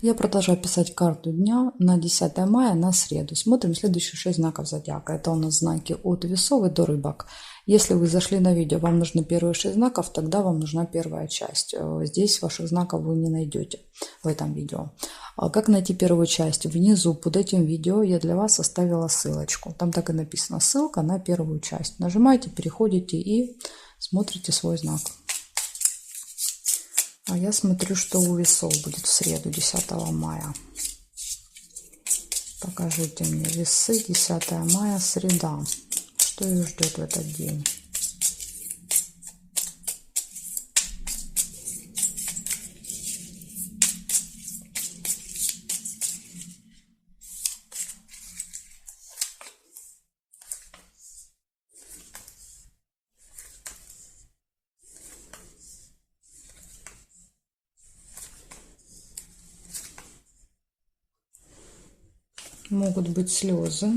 Я продолжаю писать карту дня на 10 мая на среду. Смотрим следующие 6 знаков зодиака. Это у нас знаки от Весов и до Рыбок. Если вы зашли на видео, вам нужны первые 6 знаков, тогда вам нужна первая часть. Здесь ваших знаков вы не найдете в этом видео. Как найти первую часть? Внизу под этим видео я для вас оставила ссылочку. Там так и написано: ссылка на первую часть. Нажимаете, переходите и смотрите свой знак. А я смотрю, что у Весов будет в среду, 10 мая. Покажите мне Весы, 10 мая, среда. Что их ждет в этот день? Могут быть слезы.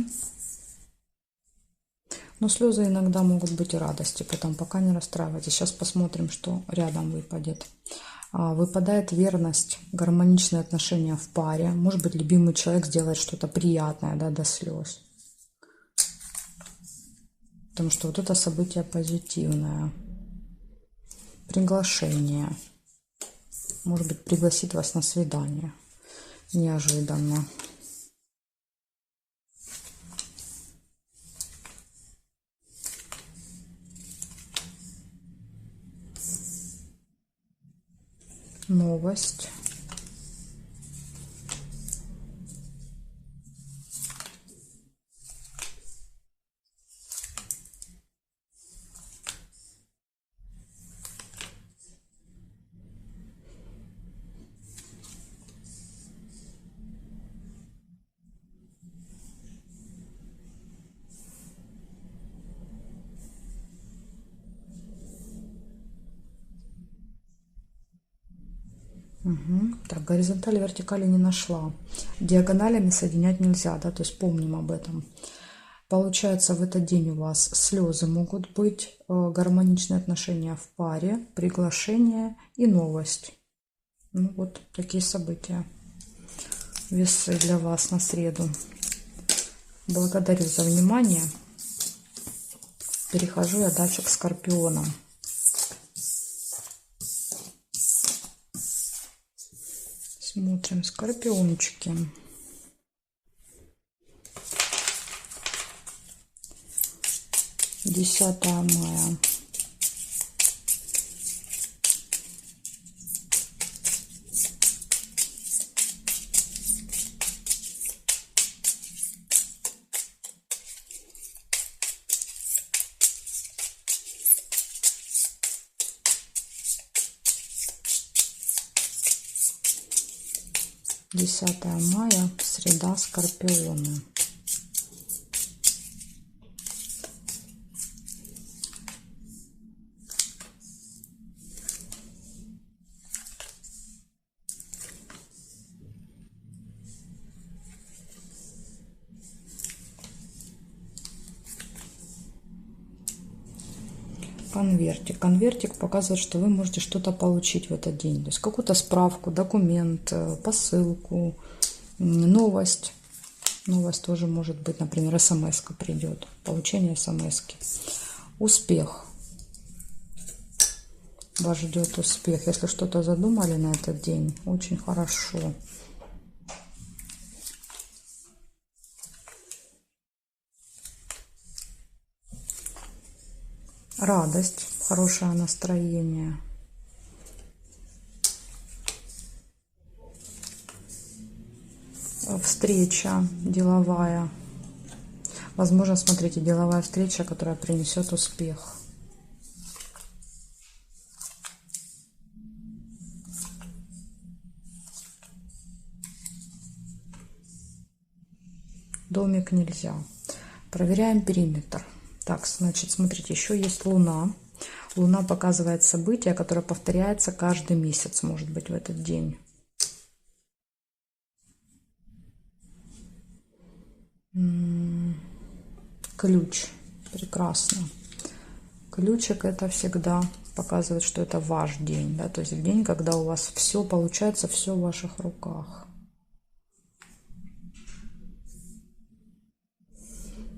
Но слезы иногда могут быть и радости, потом пока не расстраивайтесь. Сейчас посмотрим, что рядом выпадет. Выпадает верность, гармоничные отношения в паре. Может быть, любимый человек сделает что-то приятное, да, до слез. Потому что вот это событие позитивное. Приглашение. Может быть, пригласит вас на свидание. Неожиданно. Новость. Так, горизонтали, вертикали не нашла. Диагоналями соединять нельзя, да, то есть помним об этом. Получается, в этот день у вас слезы могут быть, гармоничные отношения в паре, приглашение и новость. Ну вот такие события. Весы для вас на среду. Благодарю за внимание. Перехожу я дальше к Скорпионам. Смотрим, скорпиончики. Десятое мая. Десятое мая, среда, скорпионы. Конвертик. Конвертик показывает, что вы можете что-то получить в этот день. То есть какую-то справку, документ, посылку, новость. Новость тоже может быть, например, смс-ка придет. Получение смс-ки. Успех. Вас ждет успех. Если что-то задумали на этот день, очень хорошо. Радость, хорошее настроение. Встреча деловая. Возможно, смотрите, деловая встреча, которая принесет успех. Домик нельзя. Проверяем периметр. Так, значит, смотрите, еще есть Луна. Луна показывает событие, которое повторяется каждый месяц, может быть, в этот день. Ключ. Прекрасно. Ключик — это всегда показывает, что это ваш день, да, то есть в день, когда у вас все получается, все в ваших руках.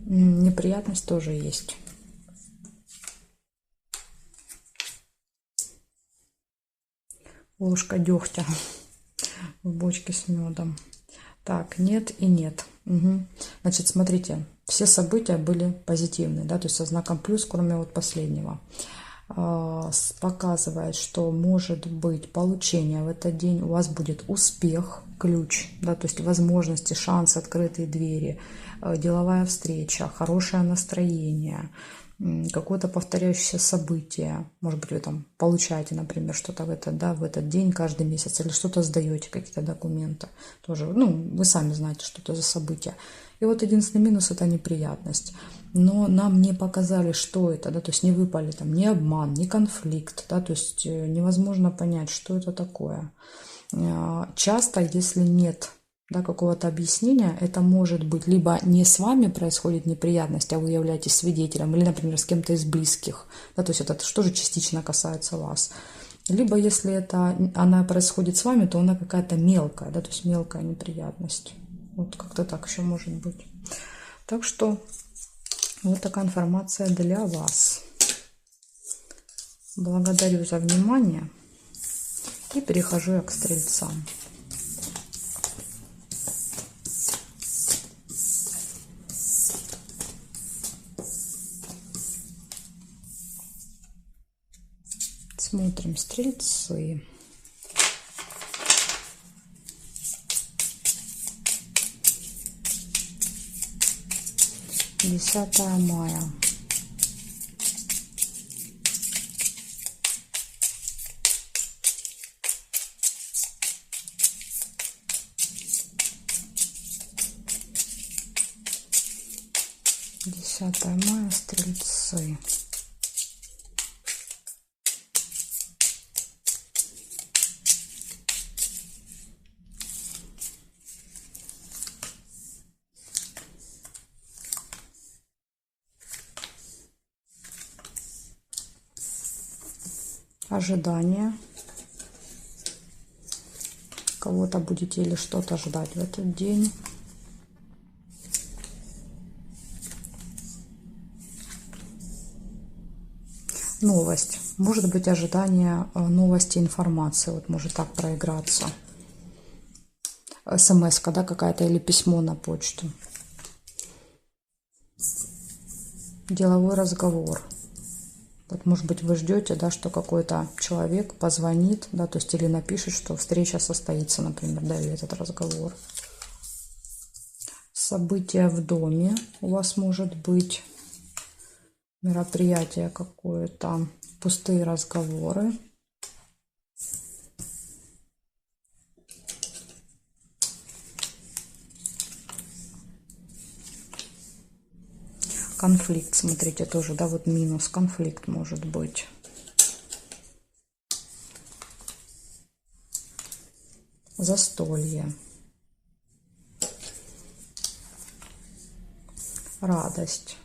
Неприятность тоже есть. Ложка дегтя в бочке с медом. Так, нет и нет. Угу. Значит, смотрите, все события были позитивные, да, то есть со знаком плюс, кроме вот последнего. Показывает, что может быть получение в этот день, у вас будет успех, ключ, да, то есть возможности, шансы, открытые двери, деловая встреча, хорошее настроение, какое-то повторяющееся событие. Может быть, вы там получаете, например, что-то в этот день, каждый месяц, или что-то сдаете, какие-то документы. Тоже, ну, вы сами знаете, что это за событие. И вот единственный минус – это неприятность. Но нам не показали, что это, да, то есть не выпали там ни обман, ни конфликт, да, то есть невозможно понять, что это такое. Часто, если нет, да, какого-то объяснения, это может быть либо не с вами происходит неприятность, а вы являетесь свидетелем, или, например, с кем-то из близких, да, то есть это тоже частично касается вас. Либо если она происходит с вами, то она какая-то мелкая, да, то есть мелкая неприятность. Вот как-то так еще может быть. Так что вот такая информация для вас. Благодарю за внимание. И перехожу я к стрельцам. Смотрим стрельцы. Десятое мая. Десятое мая, стрельцы. Ожидание. Кого-то будете или что-то ждать в этот день. Новость. Может быть ожидание новости, информации. Вот может так проиграться. СМС-ка, да, какая-то или письмо на почту. Деловой разговор. Вот, может быть, вы ждете, да, что какой-то человек позвонит, да, то есть или напишет, что встреча состоится, например, да, или этот разговор. Событие в доме у вас может быть, мероприятие какое-то, пустые разговоры. Конфликт, смотрите, тоже, да, вот минус, конфликт может быть. Застолье. Радость.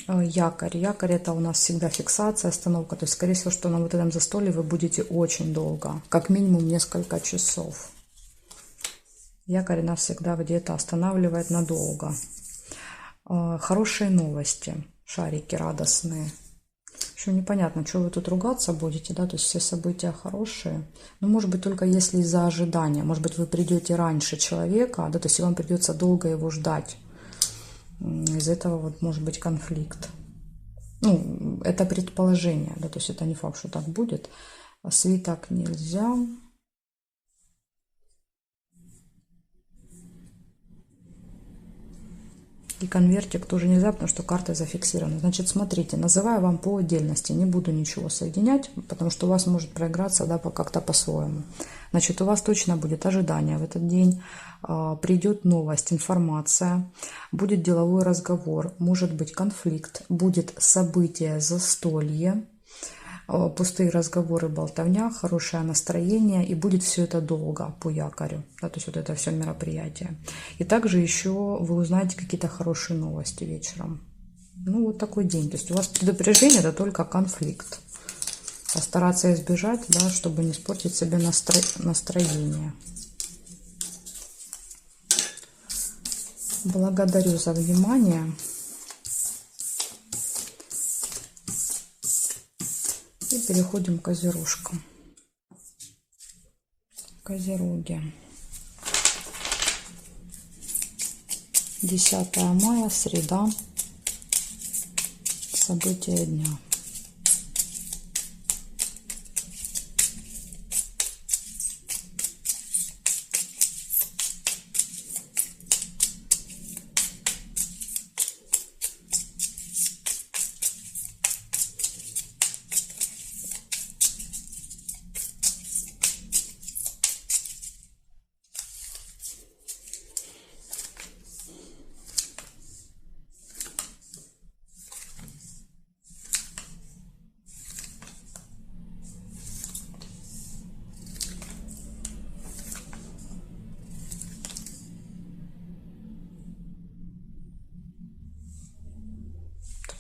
Якорь. Якорь — это у нас всегда фиксация, остановка. То есть, скорее всего, что на вот этом застолье вы будете очень долго. Как минимум несколько часов. Якорь нас всегда где-то останавливает надолго. Хорошие новости. Шарики радостные. Еще непонятно, что вы тут ругаться будете, да, то есть все события хорошие. Но может быть только если из-за ожидания. Может быть вы придете раньше человека, да, то есть вам придется долго его ждать. Из этого вот может быть конфликт. Ну, это предположение, да, то есть это не факт, что так будет. Свиток нельзя. И конвертик тоже нельзя, потому что карта зафиксирована. Значит, смотрите, называю вам по отдельности, не буду ничего соединять, потому что у вас может проиграться, да, как-то по-своему. Значит, у вас точно будет ожидание в этот день, придет новость, информация, будет деловой разговор, может быть конфликт, будет событие, застолье, пустые разговоры, болтовня, хорошее настроение, и будет все это долго по якорю, да, то есть вот это все мероприятие. И также еще вы узнаете какие-то хорошие новости вечером. Ну, вот такой день. То есть у вас предупреждение — это только конфликт. Постараться избежать, да, чтобы не испортить себе настроение. Благодарю за внимание. И переходим к козерожкам. Козероги. 10 мая, среда. События дня.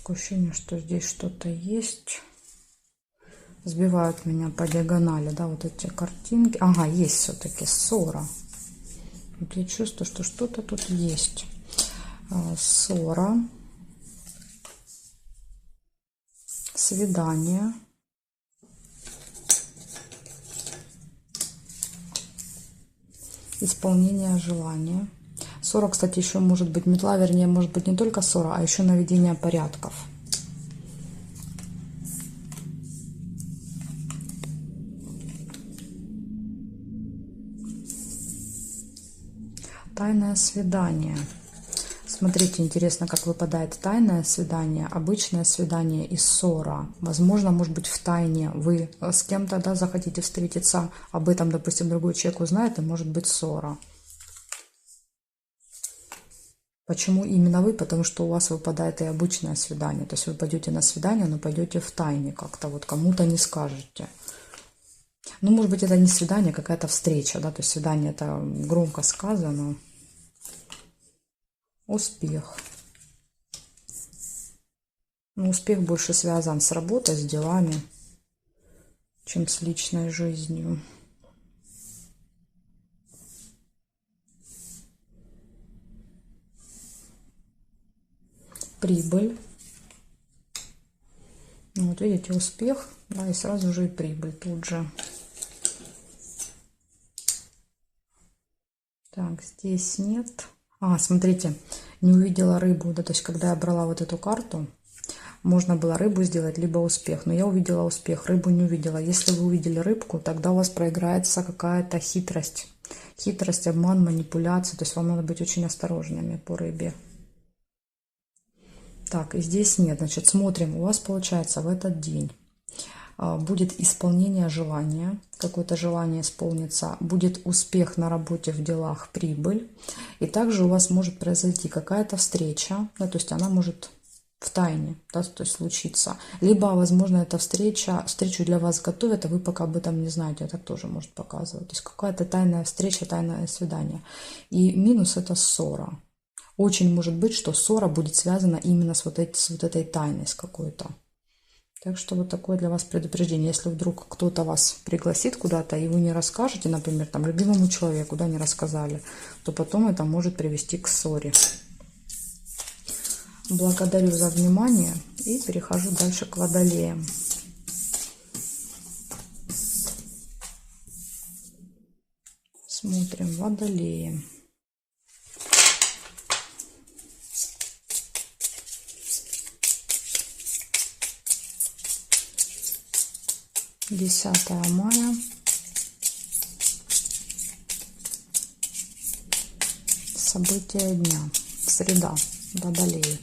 Такое ощущение, что здесь что-то есть. Сбивают меня по диагонали, да, вот эти картинки. Ага, есть все-таки ссора. Вот я чувствую, что что-то тут есть. Ссора. Свидание. Исполнение желания. Ссора, кстати, еще может быть метла, вернее, может быть не только ссора, а еще наведение порядков. Тайное свидание. Смотрите, интересно, как выпадает тайное свидание, обычное свидание и ссора. Возможно, может быть, в тайне вы с кем-то, да, захотите встретиться, об этом, допустим, другой человек узнает, и может быть ссора. Почему именно вы? Потому что у вас выпадает и обычное свидание. То есть вы пойдете на свидание, но пойдете в тайне как-то, вот кому-то не скажете. Ну, может быть, это не свидание, какая-то встреча, да, то есть свидание это громко сказано. Успех. Но успех больше связан с работой, с делами, чем с личной жизнью. Прибыль. Вот видите, успех, да, и сразу же и прибыль тут же. Так, здесь нет. Смотрите, не увидела рыбу, да, то есть когда я брала вот эту карту, можно было рыбу сделать, либо успех, но я увидела успех, рыбу не увидела. Если вы увидели рыбку, тогда у вас проиграется какая-то хитрость. Хитрость, обман, манипуляция, то есть вам надо быть очень осторожными по рыбе. Так, и здесь нет, значит, смотрим, у вас получается в этот день будет исполнение желания, какое-то желание исполнится, будет успех на работе, в делах, прибыль. И также у вас может произойти какая-то встреча, да, то есть она может в тайне, да, то есть случиться. Либо, возможно, эта встречу для вас готовят, а вы пока об этом не знаете, это тоже может показывать. То есть какая-то тайная встреча, тайное свидание. И минус – это ссора. Очень может быть, что ссора будет связана именно с вот этой тайной с какой-то. Так что вот такое для вас предупреждение. Если вдруг кто-то вас пригласит куда-то, и вы не расскажете, например, там, любимому человеку, да, не рассказали, то потом это может привести к ссоре. Благодарю за внимание и перехожу дальше к водолеям. Смотрим водолеи. Десятое мая. События дня. Среда. Водолеи.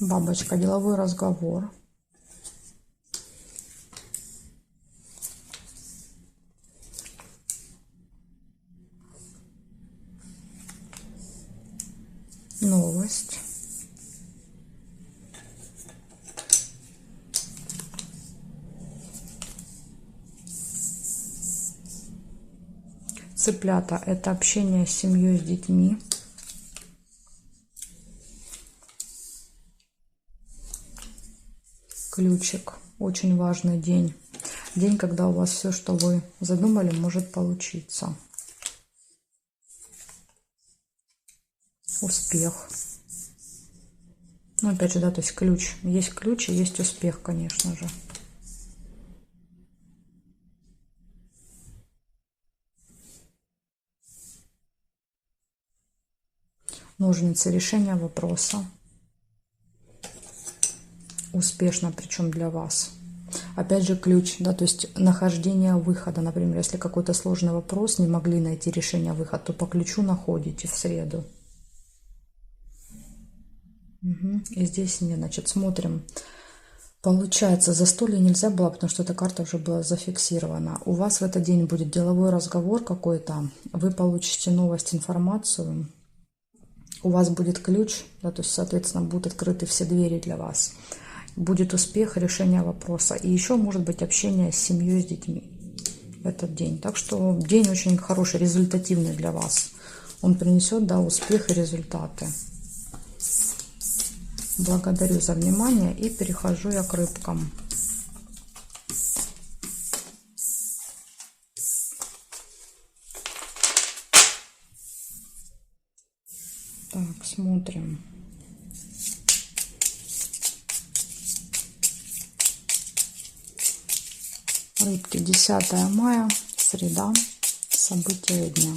Бабочка, деловой разговор. Новость. Цыплята – это общение с семьей, с детьми. Ключик. Очень важный день. День, когда у вас все, что вы задумали, может получиться. Успех. Ну, опять же, да, то есть ключ. Есть ключ и есть успех, конечно же. Ножницы. Решение вопроса. Успешно, причем для вас. Опять же, ключ, да, то есть нахождение выхода. Например, если какой-то сложный вопрос, не могли найти решение выхода, то по ключу находите в среду. И здесь нет, значит, смотрим. Получается, застолье нельзя было, потому что эта карта уже была зафиксирована. У вас в этот день будет деловой разговор какой-то, вы получите новость, информацию, у вас будет ключ, да, то есть, соответственно, будут открыты все двери для вас. Будет успех, решение вопроса. И еще может быть общение с семьей, с детьми в этот день. Так что день очень хороший, результативный для вас. Он принесет, да, успех и результаты. Благодарю за внимание и перехожу я к рыбкам. Так, смотрим. Рыбки, 10 мая, среда, события дня.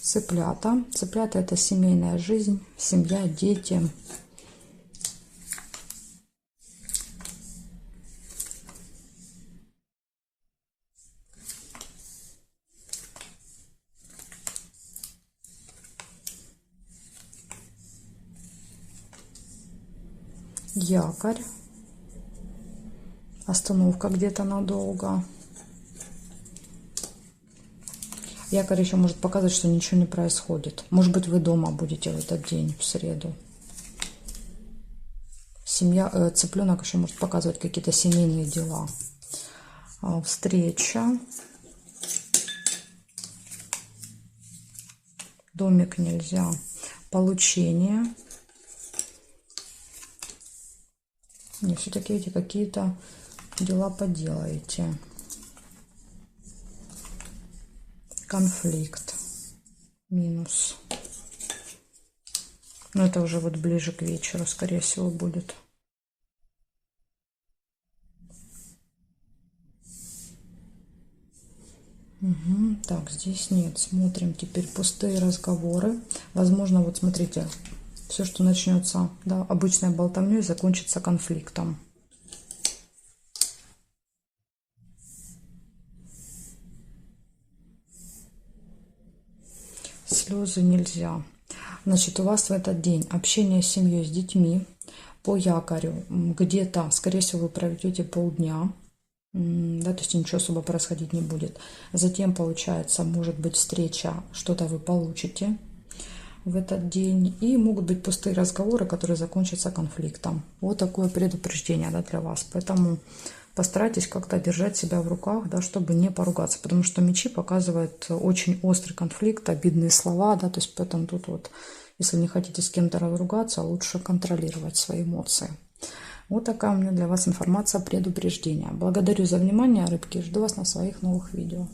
Цыплята. Цыплята – это семейная жизнь, семья, дети. Якорь. Остановка где-то надолго. Якорь еще может показывать, что ничего не происходит. Может быть, вы дома будете в этот день, в среду. Семья, цыпленок еще может показывать какие-то семейные дела. Встреча. Домик нельзя. Получение. Не, все-таки эти какие-то дела поделаете. Конфликт. Минус. Но это уже вот ближе к вечеру, скорее всего, будет. Так, здесь нет. Смотрим теперь пустые разговоры. Возможно, вот смотрите, все, что начнется, да, обычной болтовней, закончится конфликтом. Слезы нельзя. Значит, у вас в этот день общение с семьей, с детьми. По якорю где-то, скорее всего, вы проведете полдня. Да, то есть ничего особо происходить не будет. Затем, получается, может быть встреча, что-то вы получите в этот день. И могут быть пустые разговоры, которые закончатся конфликтом. Вот такое предупреждение, да, для вас. Поэтому постарайтесь как-то держать себя в руках, да, чтобы не поругаться. Потому что мечи показывают очень острый конфликт, обидные слова. Да, то есть поэтому тут вот, если не хотите с кем-то ругаться, лучше контролировать свои эмоции. Вот такая у меня для вас информация предупреждения. Благодарю за внимание, рыбки. Жду вас на своих новых видео.